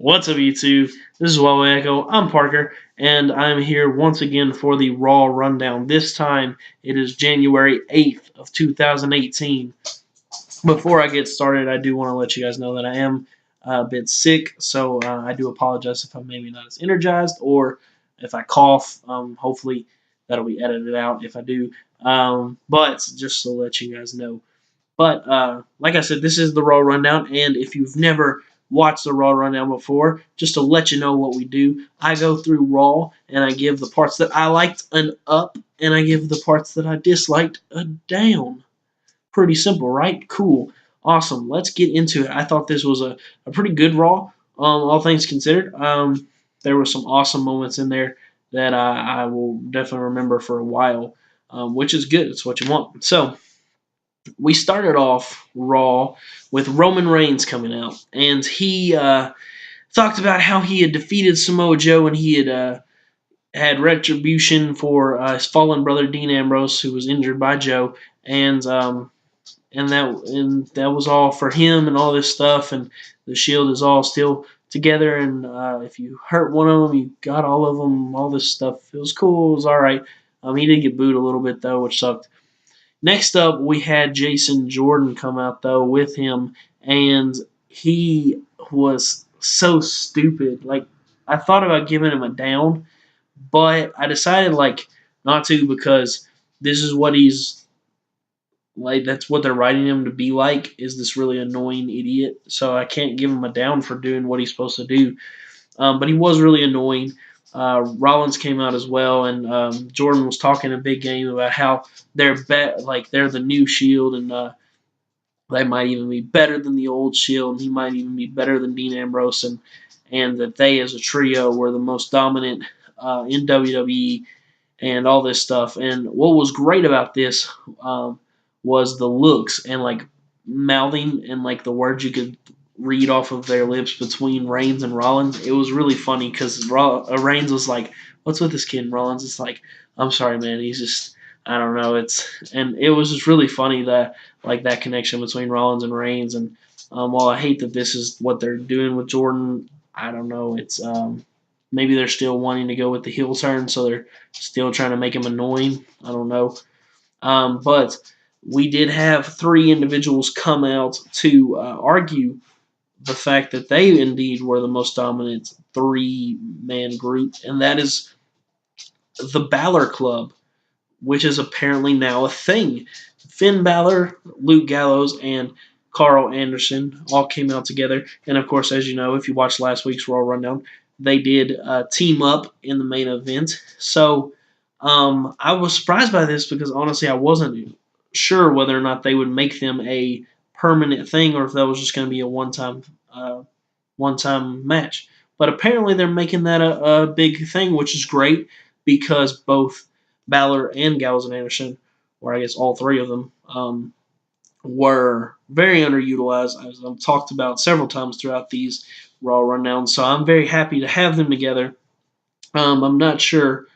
What's up, YouTube? This is Huawei Echo. I'm Parker, and I'm here once again for the Raw Rundown. This time, it is January 8th of 2018. Before I get started, I do want to let you guys know that I am a bit sick, so I do apologize if I'm maybe not as energized or if I cough. Hopefully, that'll be edited out if I do. But just to let you guys know. But like I said, this is the Raw Rundown, and if you've never watched the Raw Rundown before, just to let you know what we do, I go through Raw and I give the parts that I liked an up, and I give the parts that I disliked a down. Pretty simple, right? Cool. Awesome. Let's get into it. I thought this was a pretty good Raw, all things considered. There were some awesome moments in there that I will definitely remember for a while, which is good. It's what you want. So, we started off Raw with Roman Reigns coming out, and he talked about how he had defeated Samoa Joe and he had retribution for his fallen brother Dean Ambrose, who was injured by Joe, and that was all for him and all this stuff, and the Shield is all still together, and if you hurt one of them, you got all of them. All this stuff. It was cool. It was all right. He did get booed a little bit though, which sucked. Next up, we had Jason Jordan come out though with him, and he was so stupid. Like I thought about giving him a down, but I decided like not to because this is what he's like. That's what they're writing him to be like. Is this really annoying idiot? So I can't give him a down for doing what he's supposed to do. But he was really annoying. Rollins came out as well, and Jordan was talking a big game about how they're the new Shield, and they might even be better than the old Shield, and he might even be better than Dean Ambrose, and that they as a trio were the most dominant in WWE and all this stuff. And what was great about this was the looks and like mouthing and like the words you could read off of their lips between Reigns and Rollins. It was really funny because Reigns was like, "What's with this kid?" And Rollins is like, "I'm sorry, man. He's just I don't know." And it was just really funny that like that connection between Rollins and Reigns. And while I hate that this is what they're doing with Jordan, I don't know. It's maybe they're still wanting to go with the heel turn, so they're still trying to make him annoying. I don't know. But we did have three individuals come out to argue the fact that they indeed were the most dominant three-man group, and that is the Balor Club, which is apparently now a thing. Finn Balor, Luke Gallows, and Carl Anderson all came out together, and of course, as you know, if you watched last week's Raw Rundown, they did team up in the main event. So I was surprised by this because honestly, I wasn't sure whether or not they would make them a permanent thing or if that was just going to be a one-time match. But apparently, they're making that a big thing, which is great because both Balor and Gallows and Anderson, or I guess all three of them, were very underutilized, as I've talked about several times throughout these Raw rundowns. So I'm very happy to have them together. I'm not sure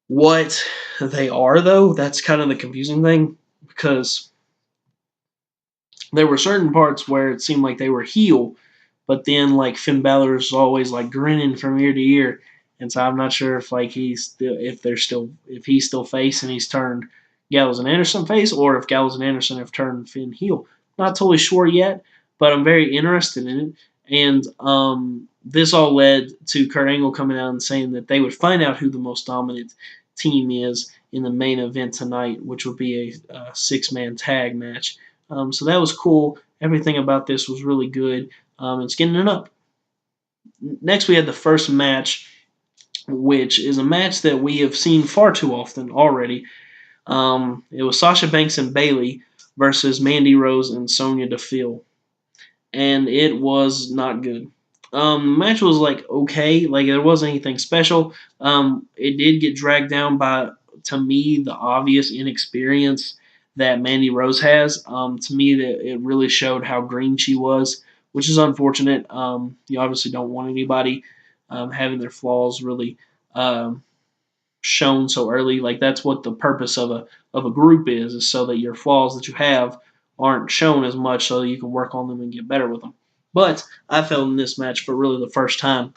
what they are, though. That's kind of the confusing thing because there were certain parts where it seemed like they were heel, but then like Finn Balor's always like grinning from ear to ear, and so I'm not sure if like if he's still face and he's turned Gallows and Anderson face, or if Gallows and Anderson have turned Finn heel. Not totally sure yet, but I'm very interested in it. And this all led to Kurt Angle coming out and saying that they would find out who the most dominant team is in the main event tonight, which would be a six-man tag match. So that was cool. Everything about this was really good. It's getting it up. Next, we had the first match, which is a match that we have seen far too often already. It was Sasha Banks and Bayley versus Mandy Rose and Sonya Deville, and it was not good. The match was like okay, like there wasn't anything special. It did get dragged down by, to me, the obvious inexperience that Mandy Rose has. To me, that it really showed how green she was, which is unfortunate. You obviously don't want anybody having their flaws really um, shown so early. Like that's what the purpose of a group is so that your flaws that you have aren't shown as much, so that you can work on them and get better with them. But I felt in this match for really the first time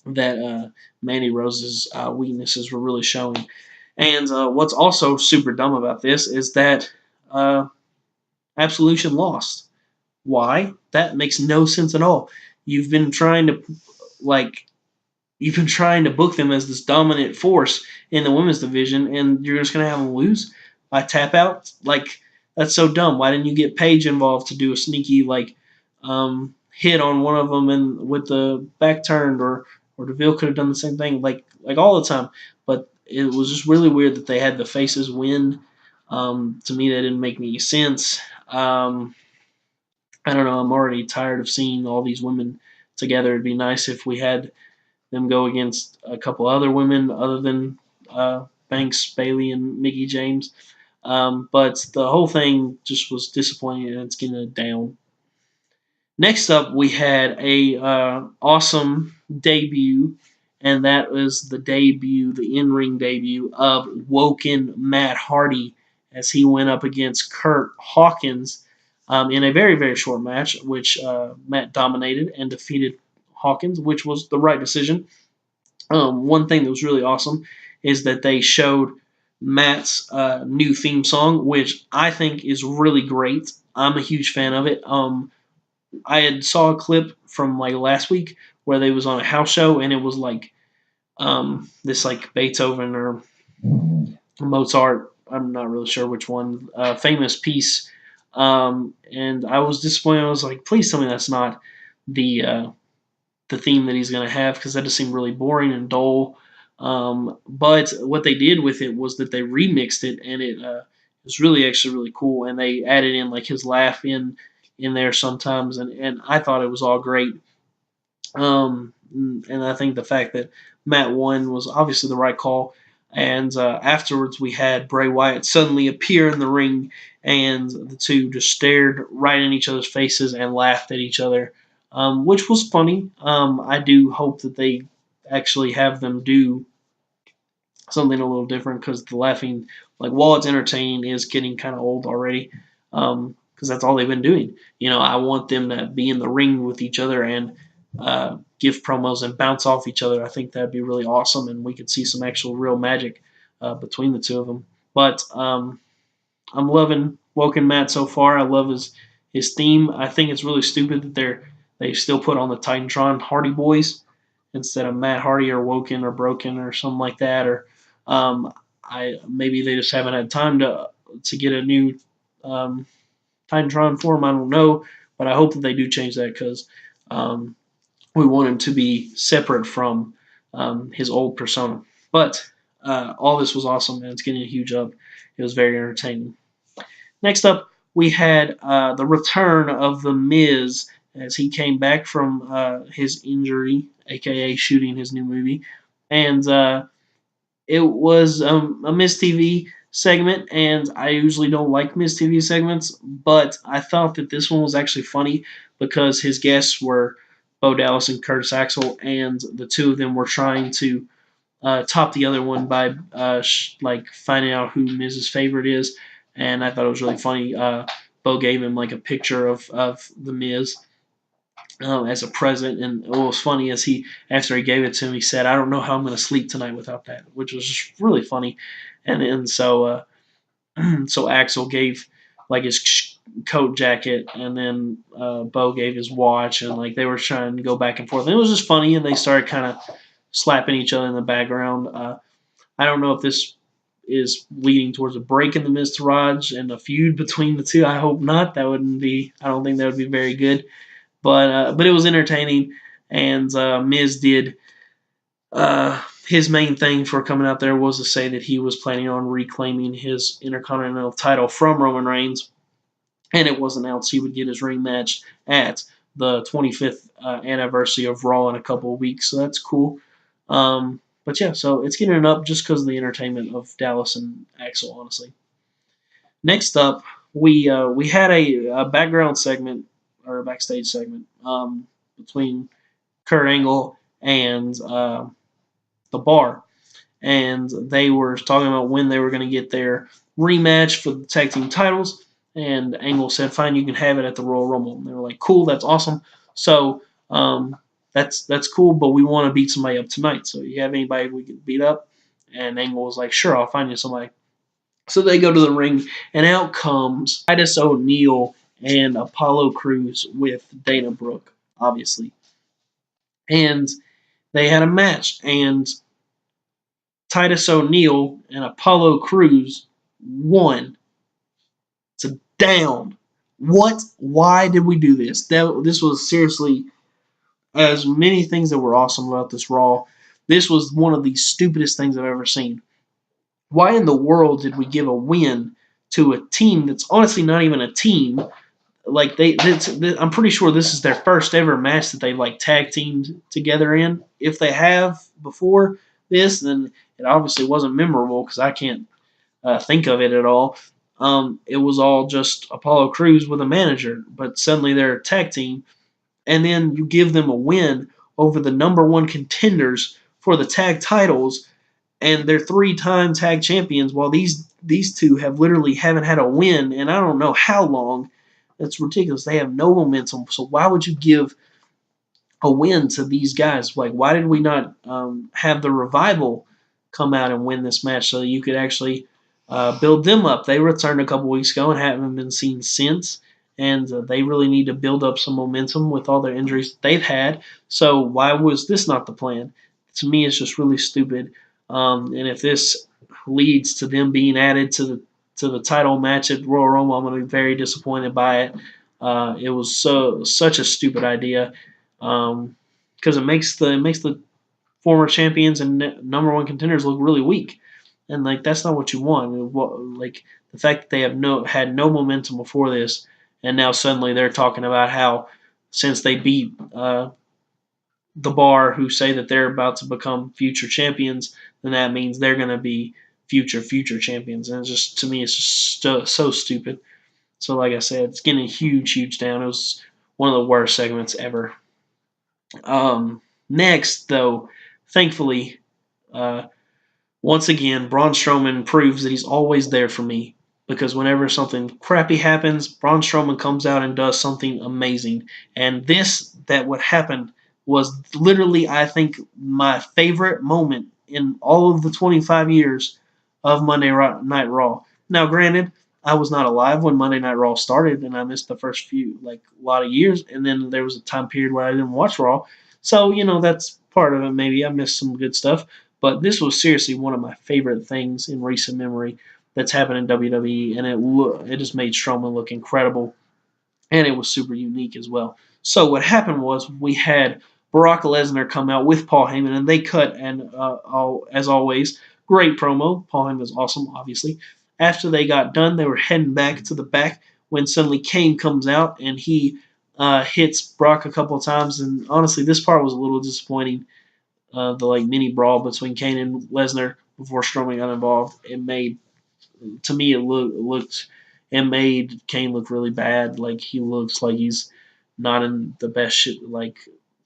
that Mandy Rose's weaknesses were really showing. And what's also super dumb about this is that uh, Absolution lost. Why? That makes no sense at all. You've been trying to like you've been trying to book them as this dominant force in the women's division, and you're just gonna have them lose by tap out. Like that's so dumb. Why didn't you get Paige involved to do a sneaky hit on one of them and with the back turned, or Deville could have done the same thing like all the time. But it was just really weird that they had the faces win. To me, that didn't make any sense. I don't know. I'm already tired of seeing all these women together. It'd be nice if we had them go against a couple other women other than Banks, Bailey, and Mickey James. But the whole thing just was disappointing, and it's getting a down. Next up, we had a awesome debut, and that was the debut, the in-ring debut of Woken Matt Hardy as he went up against Kurt Hawkins in a very, very short match, which Matt dominated and defeated Hawkins, which was the right decision. One thing that was really awesome is that they showed Matt's new theme song, which I think is really great. I'm a huge fan of it. I had saw a clip from like last week where they was on a house show and it was like this like Beethoven or Mozart. I'm not really sure which one. Famous piece. And I was disappointed. I was like, please tell me that's not the the theme that he's going to have because that just seemed really boring and dull. But what they did with it was that they remixed it and it was really actually really cool. And they added in like his laugh in there sometimes, and I thought it was all great. And I think the fact that Matt won was obviously the right call. And afterwards, we had Bray Wyatt suddenly appear in the ring, and the two just stared right in each other's faces and laughed at each other, which was funny. I do hope that they actually have them do something a little different because the laughing, like while it's entertaining, is getting kind of old already. Because that's all they've been doing. I want them to be in the ring with each other and give promos and bounce off each other. I think that'd be really awesome, and we could see some actual real magic between the two of them. But I'm loving Woken Matt so far. I love his theme. I think it's really stupid that they still put on the Titantron Hardy Boys instead of Matt Hardy or Woken or Broken or something like that. Or I maybe they just haven't had time to get a new um, Titantron for him. I don't know, but I hope that they do change that because um, we want him to be separate from his old persona. But all this was awesome, and it's getting a huge up. It was very entertaining. Next up, we had the return of The Miz as he came back from his injury, aka shooting his new movie. And it was a Miz TV segment, and I usually don't like Miz TV segments, but I thought that this one was actually funny because his guests were Bo Dallas and Curtis Axel, and the two of them were trying to top the other one by like finding out who Miz's favorite is, and I thought it was really funny. Bo gave him like a picture of the Miz as a present, and what was funny is he after he gave it to him, he said, "I don't know how I'm going to sleep tonight without that," which was just really funny, and so so Axel gave like his coat jacket, and then Bo gave his watch, and like they were trying to go back and forth. And it was just funny, and they started kind of slapping each other in the background. I don't know if this is leading towards a break in the Miztourage and a feud between the two. I hope not. That wouldn't be. I don't think that would be very good. But it was entertaining, and Miz did. His main thing for coming out there was to say that he was planning on reclaiming his Intercontinental title from Roman Reigns, and it was announced he would get his ring match at the 25th anniversary of Raw in a couple of weeks, so that's cool. But yeah, so it's getting it up just because of the entertainment of Dallas and Axel, honestly. Next up, we had a background segment or a backstage segment between Kurt Angle and the Bar, and they were talking about when they were going to get their rematch for the tag team titles. And Angle said, "Fine, you can have it at the Royal Rumble." And they were like, "Cool, that's awesome." So that's cool, but we want to beat somebody up tonight. So you have anybody we can beat up? And Angle was like, sure, I'll find you somebody. So they go to the ring, and out comes Titus O'Neil and Apollo Crews with Dana Brooke, obviously. And they had a match, and Titus O'Neil and Apollo Crews won. It's a down. What? Why did we do this? This was seriously, as many things that were awesome about this Raw, this was one of the stupidest things I've ever seen. Why in the world did we give a win to a team that's honestly not even a team? Like I'm pretty sure this is their first ever match that they like tag teamed together in. If they have before this, then it obviously wasn't memorable because I can't think of it at all. It was all just Apollo Crews with a manager, but suddenly they're a tag team, and then you give them a win over the number one contenders for the tag titles, and they're three-time tag champions. While these two have literally haven't had a win, and I don't know how long. That's ridiculous. They have no momentum. So why would you give a win to these guys? Like, why did we not have the revival come out and win this match so that you could actually build them up? They returned a couple weeks ago and haven't been seen since, and they really need to build up some momentum with all their injuries they've had. So why was this not the plan? To me, it's just really stupid. And if this leads to them being added to the title match at Royal Rumble, I'm going to be very disappointed by it. It was such a stupid idea because it makes the former champions and number one contenders look really weak, and like that's not what you want. Like the fact that they have had no momentum before this, and now suddenly they're talking about how since they beat the Bar, who say that they're about to become future champions, then that means they're going to be future champions, and it's just to me it's just so stupid. So like I said, it's getting a huge down. It was one of the worst segments ever. Next, though, thankfully, uh, once again, Braun Strowman proves that he's always there for me because whenever something crappy happens, Braun Strowman comes out and does something amazing. And that what happened, was literally, I think, my favorite moment in all of the 25 years of Monday Night Raw. Now, granted, I was not alive when Monday Night Raw started, and I missed the first few, like, a lot of years, and then there was a time period where I didn't watch Raw. So, that's part of it, maybe. I missed some good stuff. But this was seriously one of my favorite things in recent memory that's happened in WWE, and it just made Strowman look incredible, and it was super unique as well. So what happened was we had Brock Lesnar come out with Paul Heyman, and they cut, and as always, great promo. Paul Heyman was awesome, obviously. After they got done, they were heading back to the back when suddenly Kane comes out and he hits Brock a couple of times. And honestly, this part was a little disappointing. The like mini brawl between Kane and Lesnar before Strowman got involved. It made to me it made Kane look really bad. Like he looks like he's not in the best like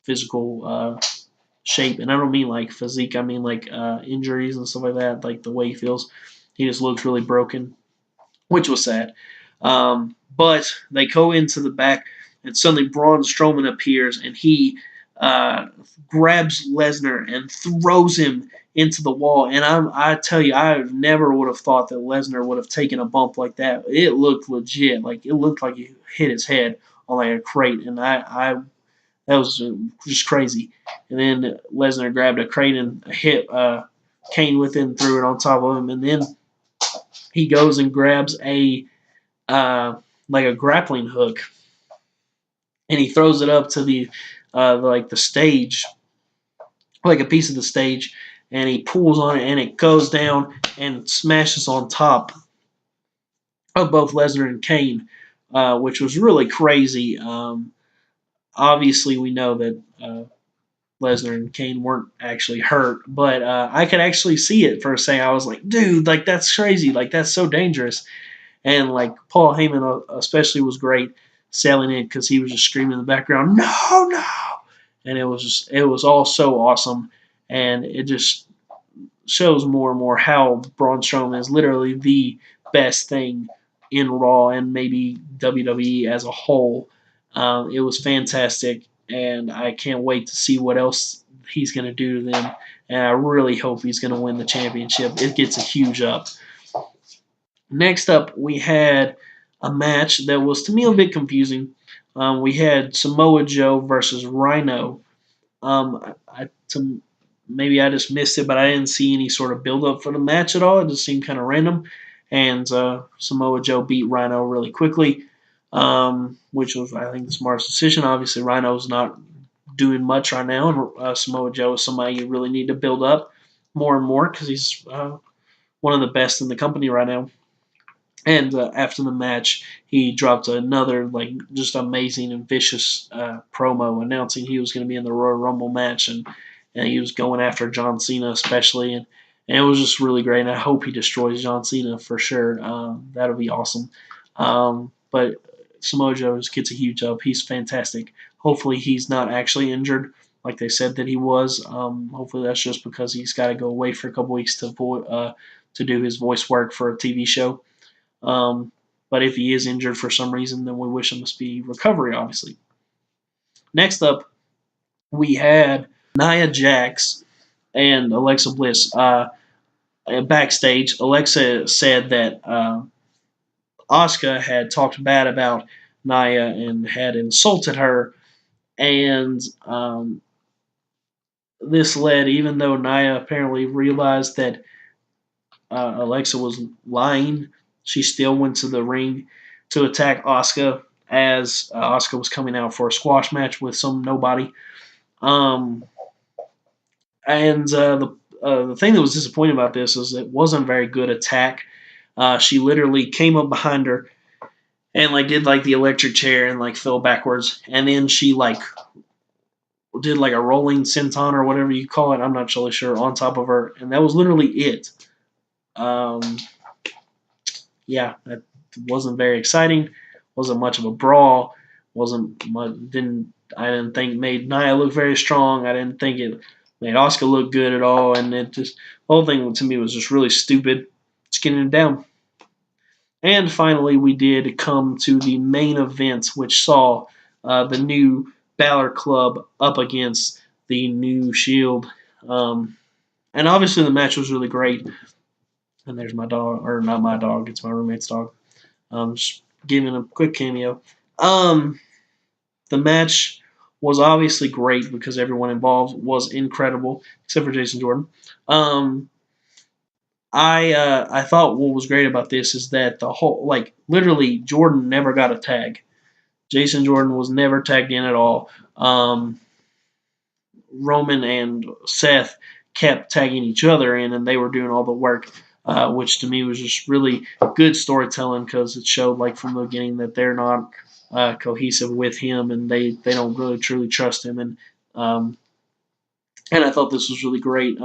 physical shape, and I don't mean like physique. I mean like injuries and stuff like that. Like the way he feels, he just looks really broken, which was sad. But they go into the back, and suddenly Braun Strowman appears, and he grabs Lesnar and throws him into the wall. And I tell you, I never would have thought that Lesnar would have taken a bump like that. It looked legit, like it looked like he hit his head on like a crate, and I that was just crazy. And then Lesnar grabbed a crate and hit Kane with it and threw it on top of him, and then he goes and grabs a like a grappling hook, and he throws it up to the stage, like a piece of the stage, and he pulls on it, and it goes down and smashes on top of both Lesnar and Kane, which was really crazy. Obviously, we know that Lesnar and Kane weren't actually hurt, but I could actually see it for a second. I was like, dude, like that's crazy, like that's so dangerous. And like Paul Heyman especially was great selling it because he was just screaming in the background, no, no, and it was all so awesome, and it just shows more and more how Braun Strowman is literally the best thing in Raw and maybe WWE as a whole. It was fantastic. and I can't wait to see what else he's going to do to them. And I really hope he's going to win the championship. It gets a huge up. Next up, we had a match that was to me a bit confusing. We had Samoa Joe versus Rhino. Maybe I just missed it, but I didn't see any sort of build up for the match at all. It just seemed kind of random, and Samoa Joe beat Rhino really quickly, which was I think the smartest decision. Obviously, Rhino's not doing much right now, and Samoa Joe is somebody you really need to build up more and more because he's one of the best in the company right now. And after the match, he dropped another like just amazing and vicious promo announcing he was going to be in the Royal Rumble match, and he was going after John Cena especially, and it was just really great. And I hope he destroys John Cena for sure. That'll be awesome. But Samoa Joe just gets a huge up. He's fantastic. Hopefully he's not actually injured like they said that he was. Hopefully that's just because he's got to go away for a couple weeks to do his voice work for a TV show. But if he is injured for some reason, then we wish him a speedy recovery, obviously. Next up, we had Nia Jax and Alexa Bliss. Backstage, Alexa said that Asuka had talked bad about Nia and had insulted her, and this led, even though Nia apparently realized that Alexa was lying, she still went to the ring to attack Asuka as Asuka was coming out for a squash match with some nobody. Um, and the thing that was disappointing about this is it wasn't a very good attack. She literally came up behind her and like did like the electric chair and like fell backwards, and then she like did like a rolling senton or whatever you call it. I'm not really sure on top of her, and that was literally it. Um, yeah, that wasn't very exciting. Wasn't much of a brawl. Wasn't much, didn't I didn't think made Nia look very strong. I didn't think it made Oscar look good at all, and it just the whole thing to me was just really stupid. Just getting it down. And finally, we did come to the main event, which saw the new Balor Club up against the new Shield. And obviously, the match was really great. And there's my dog, or not my dog, it's my roommate's dog. Just giving a quick cameo. Um, the match was obviously great because everyone involved was incredible, except for Jason Jordan. Um, I thought what was great about this is that the whole like literally Jordan never got a tag. Jason Jordan was never tagged in at all. Roman and Seth kept tagging each other in, and they were doing all the work, which to me was just really good storytelling because it showed like from the beginning that they're not cohesive with him, and they don't really truly trust him, um, and I thought this was really great.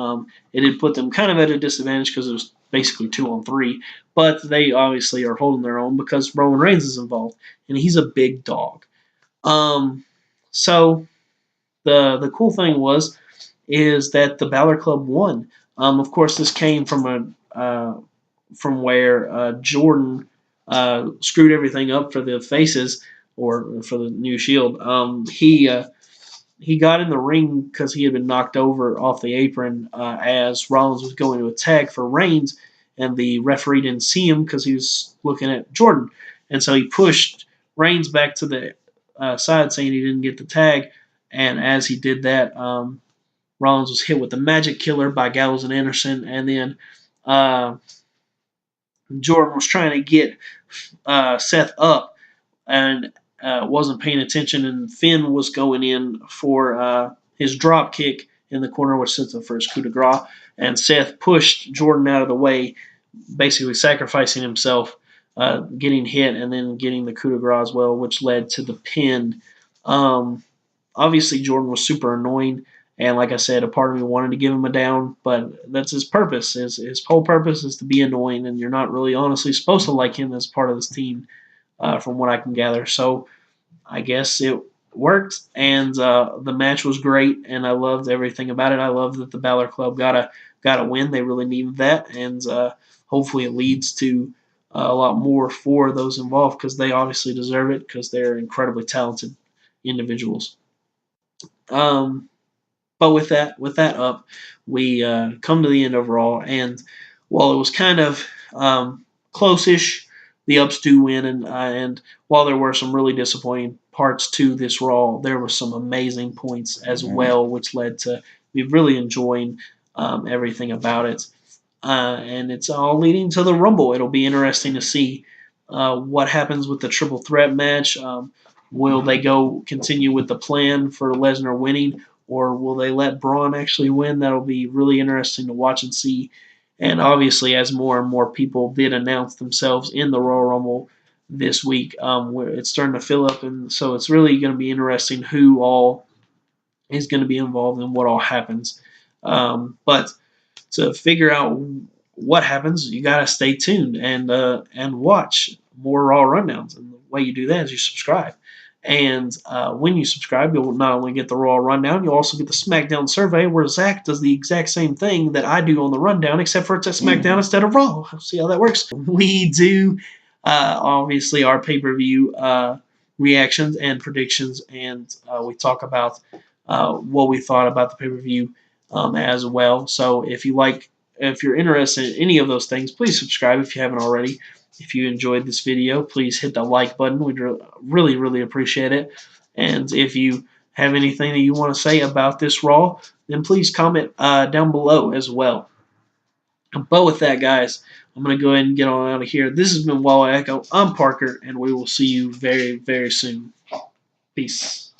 It did put them kind of at a disadvantage because it was basically 2-on-3, but they obviously are holding their own because Roman Reigns is involved, and he's a big dog. Um, so the cool thing was is that the Balor Club won. Of course, this came from where Jordan screwed everything up for the faces or for the new Shield. He got in the ring because he had been knocked over off the apron as Rollins was going to attack for Reigns, and the referee didn't see him because he was looking at Jordan, and so he pushed Reigns back to the side, saying he didn't get the tag. And as he did that, Rollins was hit with the Magic Killer by Gallows and Anderson, and then uh, Jordan was trying to get Seth up and wasn't paying attention, and Finn was going in for his drop kick in the corner, which sent him for his coup de grace, and Seth pushed Jordan out of the way, basically sacrificing himself, getting hit, and then getting the coup de grace as well, which led to the pin. Um, Obviously, Jordan was super annoying, and like I said, a part of me wanted to give him a down, but that's his purpose. His whole purpose is to be annoying, and you're not really honestly supposed to like him as part of this team, from what I can gather. So I guess it worked, and the match was great, and I loved everything about it. I love that the Balor Club got a win. They really needed that, and hopefully it leads to a lot more for those involved because they obviously deserve it because they're incredibly talented individuals. Um, but with that up, we come to the end of Raw, and while it was kind of close-ish, the ups do win, and while there were some really disappointing parts to this Raw, there were some amazing points as well, which led to me really enjoying everything about it. And it's all leading to the Rumble. It'll be interesting to see what happens with the triple threat match. Will they go continue with the plan for Lesnar winning, or will they let Braun actually win? That'll be really interesting to watch and see. And obviously, as more and more people did announce themselves in the Royal Rumble this week, where it's starting to fill up, and so it's really going to be interesting who all is going to be involved and what all happens. But to figure out what happens, you got to stay tuned and watch more Raw rundowns. And the way you do that is you subscribe. And when you subscribe, you'll not only get the Raw rundown, you'll also get the SmackDown survey, where Zach does the exact same thing that I do on the rundown, except for it's at SmackDown instead of Raw. See how that works? We do obviously our pay per view reactions and predictions, and we talk about what we thought about the pay per view as well. So if you're interested in any of those things, please subscribe if you haven't already. If you enjoyed this video, please hit the like button. We'd really, really appreciate it. And if you have anything that you want to say about this Raw, then please comment down below as well. But with that, guys, I'm going to go ahead and get on out of here. This has been Walla Echo. I'm Parker, and we will see you very, very soon. Peace.